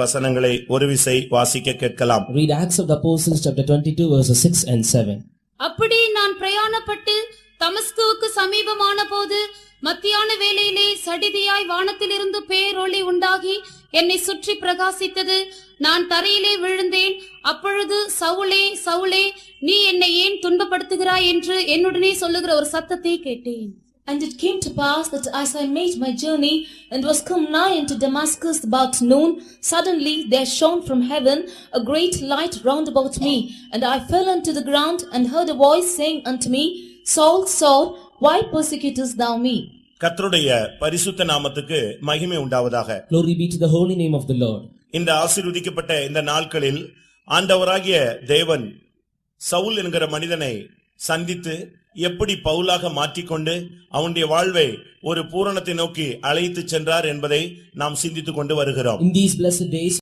வசனங்களை ஒரு விசை வாசிக்க கேட்கலாம். Read Acts of the Apostles chapter 22 verses 6 and 7. அப்படி நான் பிரயாணப்பட்டு தமஸ்குவுக்கு சமீபமான போது மத்தியான வேளையிலே சடிதியாய் வானத்திலிருந்து பேரொளி உண்டாகி என்னை சுற்றி பிரகாசித்தது. நான் தரையிலே விழுந்தேன். அப்பொழுது சவுலே சவுலே நீ என்னை ஏன் துன்பப்படுத்துகிறாய் என்று என்னுடனே சொல்லுகிற ஒரு சத்தத்தை கேட்டேன். And it came to pass that as I made my journey and was come nigh unto Damascus about noon, suddenly there shone from heaven a great light round about me, and I fell unto the ground and heard a voice saying unto me, Saul, Saul, why persecutest thou me? கர்த்தருடைய பரிசுத்த நாமத்துக்கு மகிமை உண்டாவதாக. Glory be to the holy name of the Lord. இந்த ஆசீர்வதிக்கப்பட்ட இந்த நாட்களில் ஆண்டவராகிய தேவன் சவுல் என்கிற மனிதனை சந்தித்து எப்படி பவுலாக மாற்றிக்கொண்டு அவனுடைய வாழ்வை ஒரு பூரணத்தை நோக்கி அழைத்து சென்றார் என்பதை நாம் சிந்தித்துக் கொண்டு வருகிறோம். In these blessed days